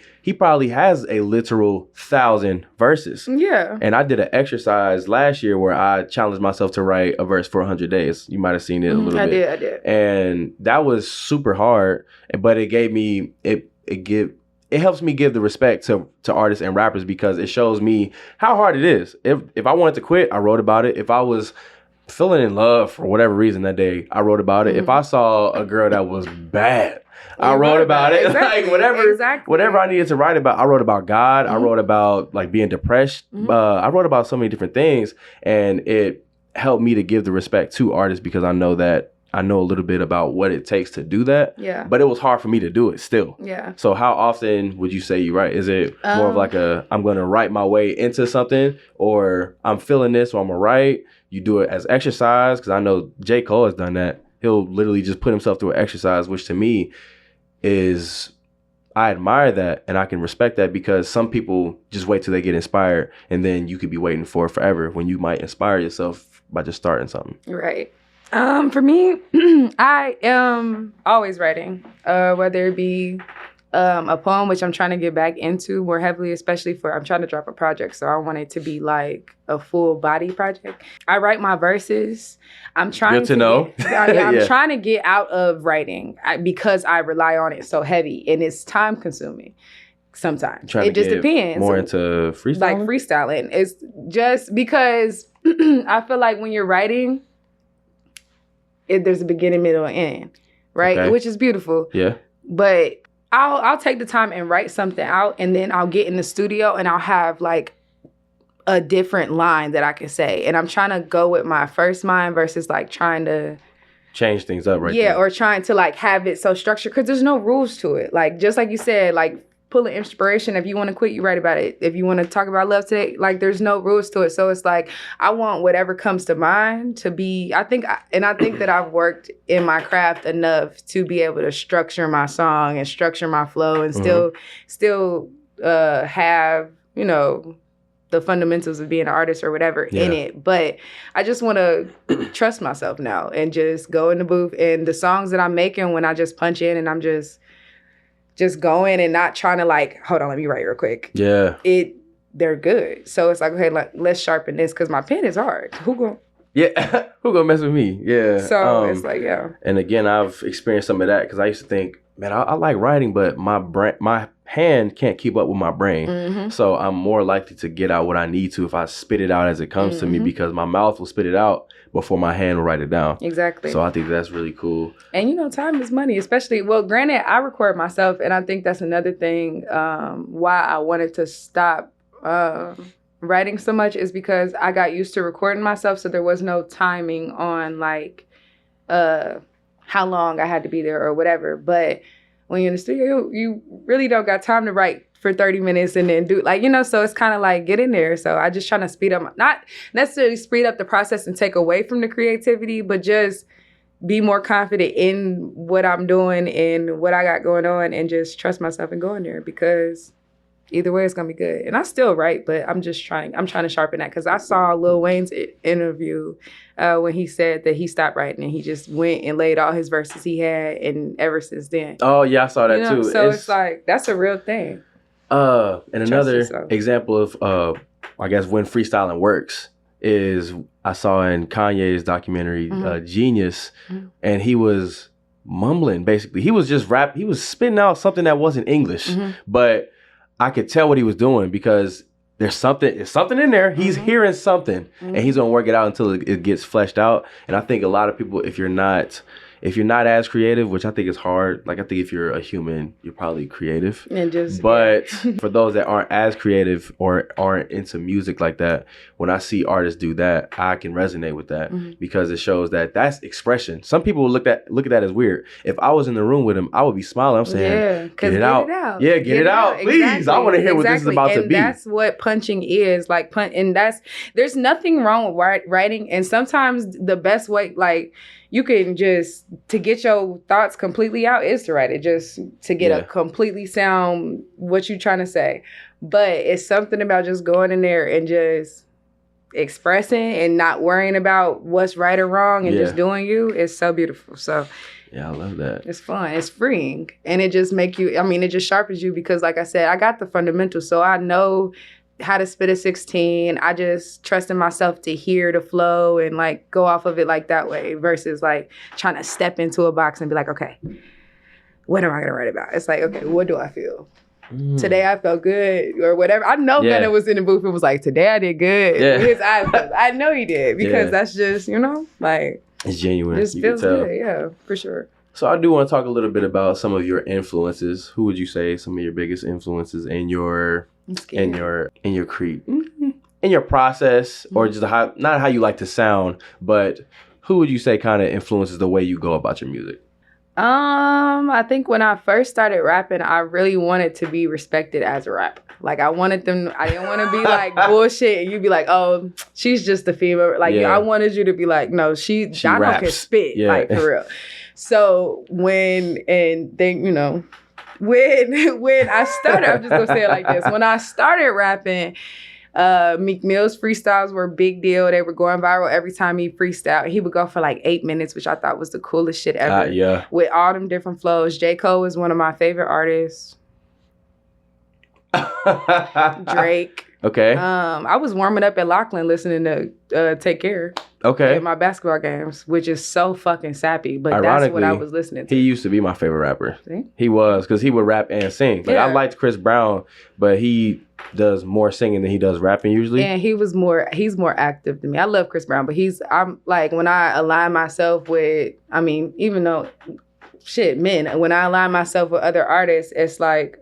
has a literal 1,000 verses. Yeah. And I did an exercise last year where I challenged myself to write a verse for 100 days. You might have seen it a little bit. I did. And that was super hard, but it gave me, it helps me give the respect to artists and rappers, because it shows me how hard it is. If I wanted to quit, I wrote about it. If I was feeling in love for whatever reason that day, I wrote about it. If I saw a girl that was bad, I wrote about it. Exactly. Like whatever I needed to write about. I wrote about God. I wrote about like being depressed. I wrote about so many different things, and it helped me to give the respect to artists, because I know a little bit about what it takes to do that. Yeah. But it was hard for me to do it still. Yeah. So how often would you say you write? Is it more of like I'm going to write my way into something, or I'm feeling this, so I'm going to write? You do it as exercise? Because I know J. Cole has done that. He'll literally just put himself through an exercise, which to me is, I admire that, and I can respect that, because some people just wait till they get inspired, and then you could be waiting for forever when you might inspire yourself by just starting something. Right. For me, I am always writing, whether it be a poem, which I'm trying to get back into more heavily, especially I'm trying to drop a project, so I want it to be like a full body project. I write my verses. I'm trying Good to know. I'm trying to get out of writing because I rely on it so heavy, and it's time consuming. Sometimes it just depends. More into freestyling, like freestyling. It's just because I feel like when you're writing, there's a beginning, middle, and end, right? Okay. Which is beautiful. Yeah. But I'll take the time and write something out, and then I'll get in the studio and I'll have like a different line that I can say. And I'm trying to go with my first mind versus like trying to change things up, right? Yeah, or trying to like have it so structured, because there's no rules to it. Like, just like you said, like pulling inspiration. If you want to quit, you write about it. If you want to talk about love today, like there's no rules to it. So it's like, I want whatever comes to mind to be, I think that I've worked in my craft enough to be able to structure my song and structure my flow and still have, you know, the fundamentals of being an artist or whatever in it. But I just want to trust myself now and just go in the booth, and the songs that I'm making, when I just punch in and I'm just going and not trying to like, hold on, let me write real quick. Yeah. They're good. So it's like, okay, let's sharpen this, because my pen is hard. Who gonna mess with me? Yeah. So it's like, yeah. And again, I've experienced some of that, because I used to think, man, I like writing, but my hand can't keep up with my brain. So I'm more likely to get out what I need to if I spit it out as it comes to me, because my mouth will spit it out before my hand will write it down. Exactly. So I think that's really cool. And you know, time is money, especially, well, granted, I record myself, and I think that's another thing why I wanted to stop writing so much, is because I got used to recording myself, so there was no timing on like how long I had to be there or whatever. But when you're in the studio, you really don't got time to write for 30 minutes and then do, like, you know, so it's kind of like, get in there. So I just trying to speed up, not necessarily speed up the process and take away from the creativity, but just be more confident in what I'm doing and what I got going on, and just trust myself and go in there, because either way, it's going to be good. And I still write, but I'm trying to sharpen that, because I saw Lil Wayne's interview when he said that he stopped writing and he just went and laid all his verses he had, and ever since then. Oh, yeah, I saw that too. So it's like, that's a real thing. And another example of, I guess, when freestyling works is, I saw in Kanye's documentary, Genius, and he was mumbling, basically. He was just he was spitting out something that wasn't English, but I could tell what he was doing, because there's something in there. He's hearing something, and he's gonna work it out until it gets fleshed out. And I think a lot of people, if you're not if you're not as creative, which I think is hard, like I think if you're a human, you're probably creative. And just, but for those that aren't as creative or aren't into music like that, when I see artists do that, I can resonate with that because it shows that that's expression. Some people will look at that as weird. If I was in the room with them, I would be smiling. I'm saying, get it out. Yeah, get it out. Please. Exactly. I want to hear what this is about to be. And that's what punching is. Like, and there's nothing wrong with writing. And sometimes the best way, like, you can just, to get your thoughts completely out is to write it, just to get a completely sound what you're trying to say. But it's something about just going in there and just expressing and not worrying about what's right or wrong and just doing you. It's so beautiful. So yeah, I love that. It's fun. It's freeing. And it just it just sharpens you because, like I said, I got the fundamentals. So I know how to spit a 16. I just trust in myself to hear the flow and like go off of it like that way versus like trying to step into a box and be like, okay, what am I going to write about? It's like, okay, what do I feel? Today I felt good or whatever. I know Gunna was in the booth and was like, today I did good. With his eyes closed. I know he did because that's just, like. It's genuine. It just feels good. Yeah, for sure. So I do want to talk a little bit about some of your influences. Who would you say some of your biggest influences in your creed, in your process, or just not how you like to sound, but who would you say kind of influences the way you go about your music? I think when I first started rapping, I really wanted to be respected as a rapper. Like I didn't want to be like bullshit and you'd be like, oh, she's just a female. Like I wanted you to be like, no, she Dono can spit, like for real. So when I started, I'm just gonna say it like this. When I started rapping, Meek Mill's freestyles were a big deal. They were going viral every time he freestyled. He would go for like 8 minutes, which I thought was the coolest shit ever. With all them different flows. J. Cole is one of my favorite artists. Drake. Okay. I was warming up at Laughlin listening to THR. Okay. At my basketball games, which is so fucking sappy, but that's what I was listening to. He used to be my favorite rapper. See? He was, because he would rap and sing. Like I liked Chris Brown, but he does more singing than he does rapping usually. And he's more active than me. I love Chris Brown, but I'm like, when I align myself with, even though men, when I align myself with other artists, it's like,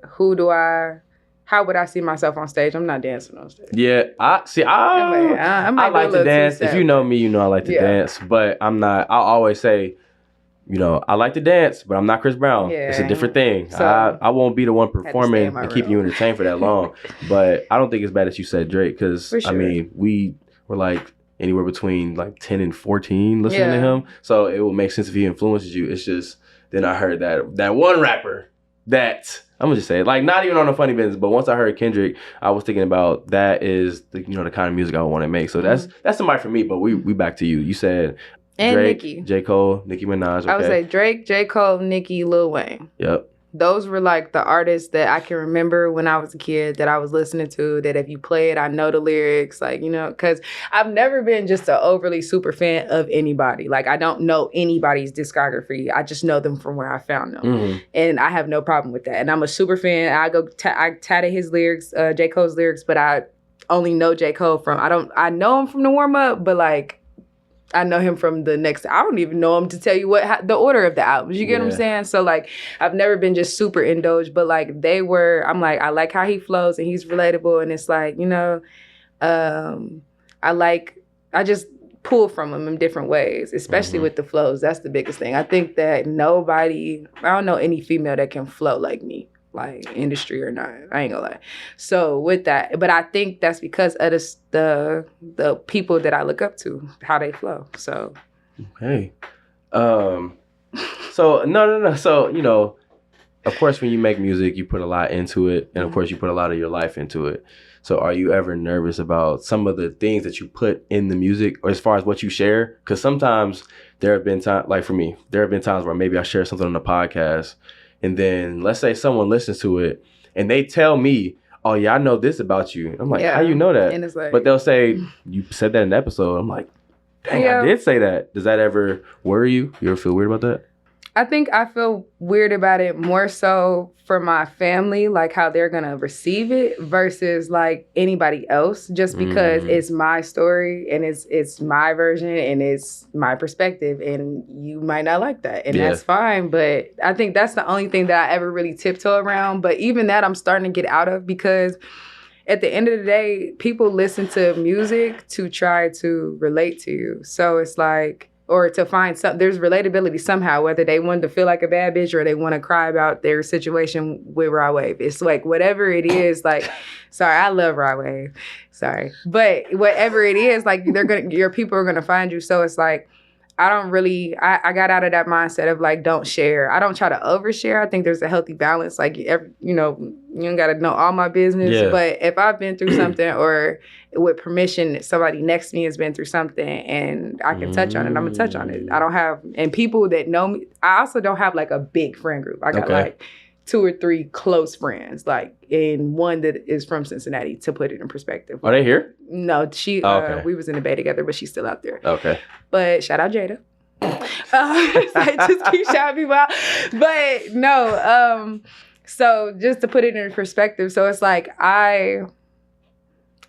how would I see myself on stage? I'm not dancing on stage. Yeah, I like to dance. If you know me, you know I like to dance, but I'm not. I always say, I like to dance, but I'm not Chris Brown. Yeah. It's a different thing. So, I won't be the one performing and keeping you entertained for that long. But I don't think it's bad that you said Drake because, sure. We were like anywhere between like 10 and 14 listening to him. So it will make sense if he influences you. It's just, then I heard that one rapper that... I'm gonna just say it, like not even on a funny business, but once I heard Kendrick, I was thinking about that is the the kind of music I want to make. So that's somebody for me. But we back to you. You said and Drake, Nicki, J. Cole, Nicki Minaj. Okay. I would say Drake, J. Cole, Nicki, Lil Wayne. Yep. Those were like the artists that I can remember when I was a kid that I was listening to, that if you play it, I know the lyrics, because I've never been just an overly super fan of anybody. Like, I don't know anybody's discography. I just know them from where I found them. Mm-hmm. And I have no problem with that. And I'm a super fan. I tatted his lyrics, J. Cole's lyrics, but I only know J. Cole I know him from the warm-up, but I know him from the next. I don't even know him to tell you the order of the albums. You get what I'm saying? So I've never been just super indulged, but they were. I'm like, I like how he flows and he's relatable, and it's like I just pull from him in different ways, especially with the flows. That's the biggest thing. I think that I don't know any female that can flow like me. Like industry or not, I ain't gonna lie. So with that, but I think that's because of the people that I look up to, how they flow. So okay, so no. So of course, when you make music, you put a lot into it, and of course, you put a lot of your life into it. So are you ever nervous about some of the things that you put in the music, or as far as what you share? Because sometimes there have been times, like for me, there have been times where maybe I share something on the podcast. And then let's say someone listens to it and they tell me, oh yeah, I know this about you. I'm like, how you know that? And it's like, but they'll say, you said that in the episode. I'm like, dang, I did say that. Does that ever worry you? You ever feel weird about that? I think I feel weird about it more so for my family, like how they're gonna receive it versus like anybody else, just because it's my story and it's my version and it's my perspective, and you might not like that, and that's fine. But I think that's the only thing that I ever really tiptoe around. But even that, I'm starting to get out of, because at the end of the day, people listen to music to try to relate to you. So it's like, or to find there's relatability somehow, whether they want to feel like a bad bitch or they want to cry about their situation with Rod Wave. It's like, whatever it is, like, sorry, I love Rod Wave. Sorry. But whatever it is, like, your people are gonna find you. So it's like, I got out of that mindset of like, don't share. I don't try to overshare. I think there's a healthy balance. Like, you don't got to know all my business. Yeah. But if I've been through something, or with permission, somebody next to me has been through something and I can touch on it, I'm going to touch on it. I don't have, and people that know me, I also don't have like a big friend group. I got like 2 or 3 close friends, like, and one that is from Cincinnati, to put it in perspective. Are they here? No, we was in the Bay together, but she's still out there. Okay. But shout out Jada. Just keep shouting people out. But no, so just to put it in perspective, so it's like, I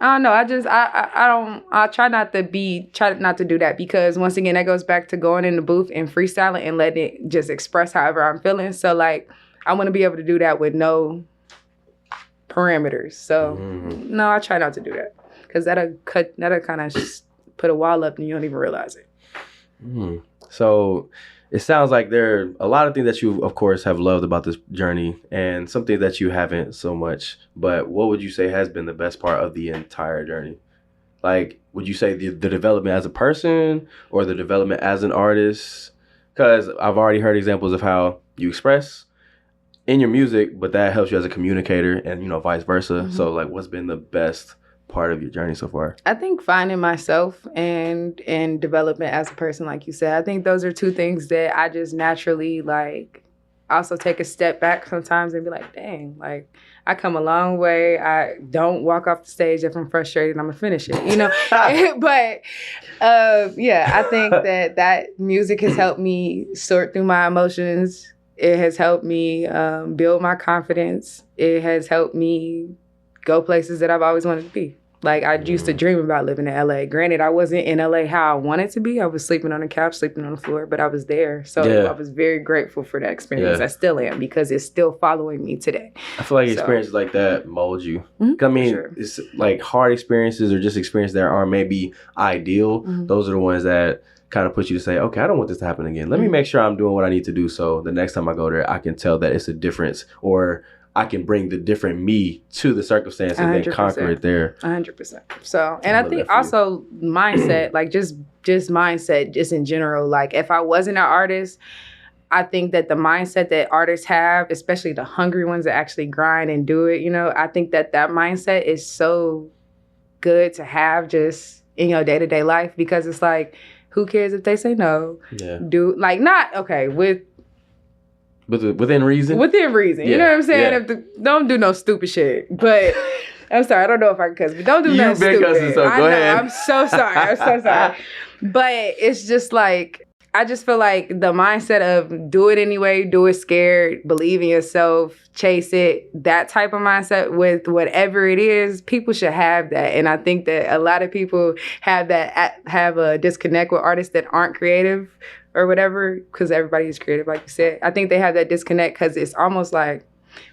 don't know. I try not to do that, because once again, that goes back to going in the booth and freestyling and letting it just express however I'm feeling. So like, I want to be able to do that with no parameters. So no, I try not to do that, because that'll kind of put a wall up and you don't even realize it. So it sounds like there are a lot of things that you, of course, have loved about this journey, and something that you haven't so much. But what would you say has been the best part of the entire journey? Like, would you say the development as a person or the development as an artist? Because I've already heard examples of how you express in your music, but that helps you as a communicator, and vice versa. So like, what's been the best part of your journey so far? I think finding myself and development as a person, like you said. I think those are 2 things that I just naturally, like, also take a step back sometimes and be like, dang, like, I come a long way. I don't walk off the stage if I'm frustrated. I'm gonna finish it, But I think that music has helped me sort through my emotions. It has helped me build my confidence. It has helped me go places that I've always wanted to be. Like, I used to dream about living in LA. Granted, I wasn't in LA how I wanted to be. I was sleeping on the couch, sleeping on the floor, but I was there. So I was very grateful for that experience. I still am, because it's still following me today. I feel like experiences like that mold you. I mean, it's like hard experiences, or just experiences that aren't maybe ideal. Those are the ones that kind of put you to say, okay, I don't want this to happen again. Let me make sure I'm doing what I need to do, so the next time I go there, I can tell that it's a difference, or I can bring the different me to the circumstance and 100%. Then conquer it there. 100%. So, and I think also mindset, like just mindset, just in general. Like, if I wasn't an artist, I think that the mindset that artists have, especially the hungry ones that actually grind and do it, I think that mindset is so good to have just in your day-to-day life, because it's like, who cares if they say no? Yeah. Within reason? Within reason. You know what I'm saying? Yeah. Don't do no stupid shit. But I'm sorry, I don't know if I can cuss, but don't do nothing stupid. You've been cussing, so go ahead. I'm so sorry. But it's just like, I just feel like the mindset of do it anyway, do it scared, believe in yourself, chase it, that type of mindset with whatever it is, people should have that. And I think that a lot of people have a disconnect with artists that aren't creative or whatever, because everybody is creative, like you said. I think they have that disconnect, because it's almost like,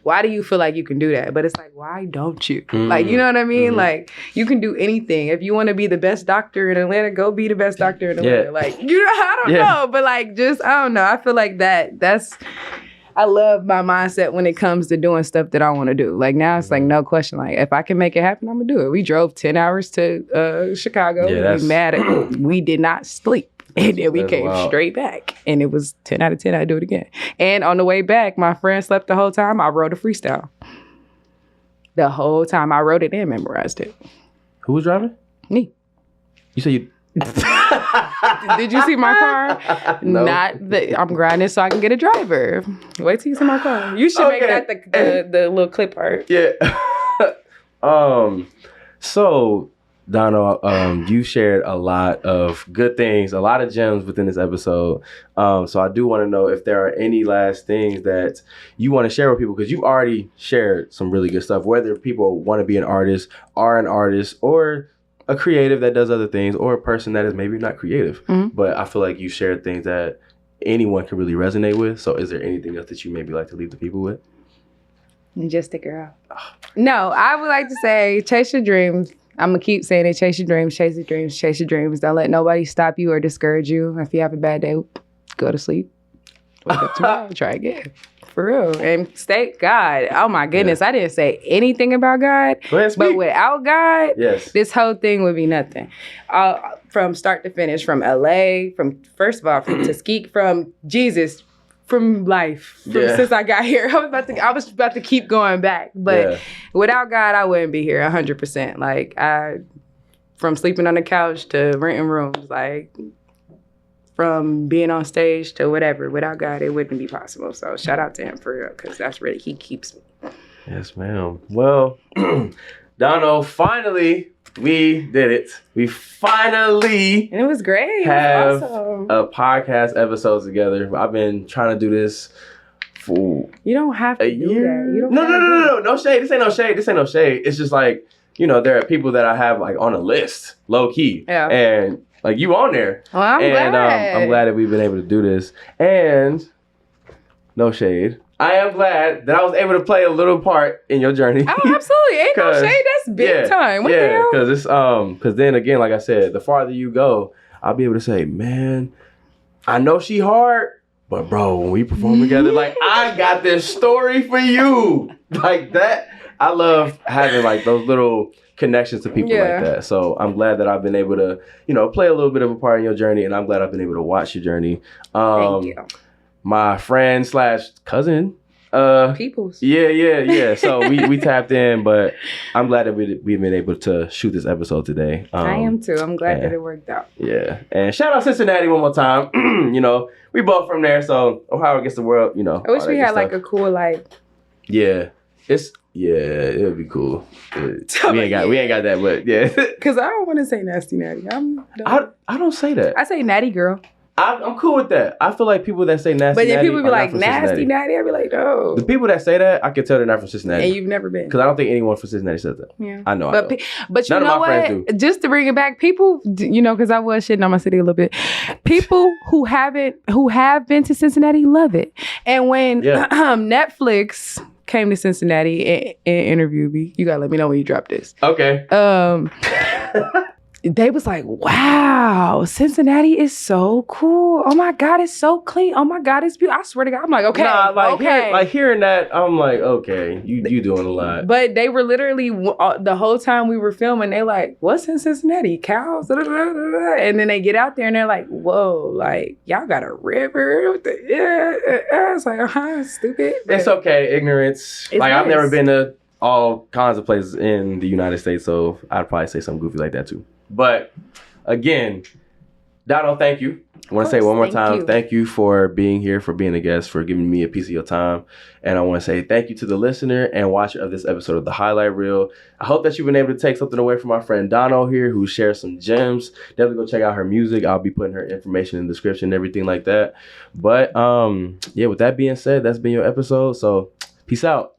why do you feel like you can do that? But it's like, why don't you? Like, you know what I mean? Like, you can do anything. If you want to be the best doctor in Atlanta, go be the best doctor in Atlanta. Like, I don't know. But like, just, I don't know. I feel like I love my mindset when it comes to doing stuff that I want to do. Like, now it's like, no question. Like, if I can make it happen, I'm going to do it. We drove 10 hours to Chicago. We did not sleep. And then we came straight back. And it was 10 out of 10. I'd do it again. And on the way back, my friend slept the whole time. I wrote a freestyle. The whole time. I wrote it and memorized it. Who was driving? Me. You said you... Did you see my car? No. I'm grinding so I can get a driver. Wait till you see my car. You should make that the little clip art. Yeah. So... Dono, you shared a lot of good things, a lot of gems within this episode. So I do want to know if there are any last things that you want to share with people, because you've already shared some really good stuff, whether people want to be an artist, are an artist, or a creative that does other things, or a person that is maybe not creative. But I feel like you shared things that anyone can really resonate with. So is there anything else that you maybe like to leave the people with? Just stick around. No, I would like to say, chase your dreams. I'm going to keep saying it. Chase your dreams, chase your dreams, chase your dreams. Don't let nobody stop you or discourage you. If you have a bad day, go to sleep. Wake up tomorrow, try again. For real. And God. Oh my goodness. I didn't say anything about God. Go ahead, speak. But without God, yes, this whole thing would be nothing. From start to finish, from LA, from first of all, from Tuskegee, from Jesus, from life, since I got here. I was about to keep going back. But without God, I wouldn't be here 100%. Like, from sleeping on the couch to renting rooms, like, from being on stage to whatever. Without God, it wouldn't be possible. So shout out to him for real, because that's really, he keeps me. Yes, ma'am. Well, Dono, finally, we did it. We finally and it was great. Have awesome. A podcast episode together. I've been trying to do this for you don't have to a do year. That. You don't No shade. This ain't no shade. It's just like, there are people that I have like on a list, low key. Yeah. And like you on there. Well, I'm glad. I'm glad that we've been able to do this. And no shade, I am glad that I was able to play a little part in your journey. Oh, absolutely. Ain't no shade. That's big time. What the hell? Because it's because then again, like I said, the farther you go, I'll be able to say, man, I know she hard, but bro, when we perform together, like I got this story for you. Like that. I love having like those little connections to people like that. So I'm glad that I've been able to, play a little bit of a part in your journey, and I'm glad I've been able to watch your journey. Thank you. My friend / cousin. Peoples. Yeah. So we tapped in, but I'm glad that we've been able to shoot this episode today. I am too. I'm glad that it worked out. Yeah. And shout out Cincinnati one more time. We both from there, so Ohio gets the world, I wish we had like a cool Yeah. It would be we ain't got that, but yeah. Cause I don't want to say nasty natty. I don't say that. I say natty girl. I'm cool with that. I feel like people that say nasty but natty, then people be like nasty Cincinnati. natty, I'd be like, no. The people that say that, I can tell they're not from Cincinnati. And you've never been. Because I don't think anyone from Cincinnati says that. Yeah. I know. But you know what? Just to bring it back, people, because I was shitting on my city a little bit. People who have been to Cincinnati love it. And when Netflix came to Cincinnati and interviewed me, you gotta let me know when you drop this. Okay. They was like, wow, Cincinnati is so cool. Oh my God, it's so clean. Oh my God, it's beautiful. I swear to God. I'm like, okay, okay. Hearing that, I'm like, okay, you doing a lot. But they were literally, the whole time we were filming, they like, what's in Cincinnati? Cows? And then they get out there and they're like, whoa, like, y'all got a river? It's like, stupid. It's okay, ignorance. Like, nice. I've never been to all kinds of places in the United States, so I'd probably say something goofy like that too. But again, Dono, thank you. I want to say one more time, thank you for being here, for being a guest, for giving me a piece of your time. And I want to say thank you to the listener and watcher of this episode of The Highlight Reel. I hope that you've been able to take something away from my friend Dono here, who shares some gems. Definitely go check out her music. I'll be putting her information in the description and everything like that. But with that being said, that's been your episode. So peace out.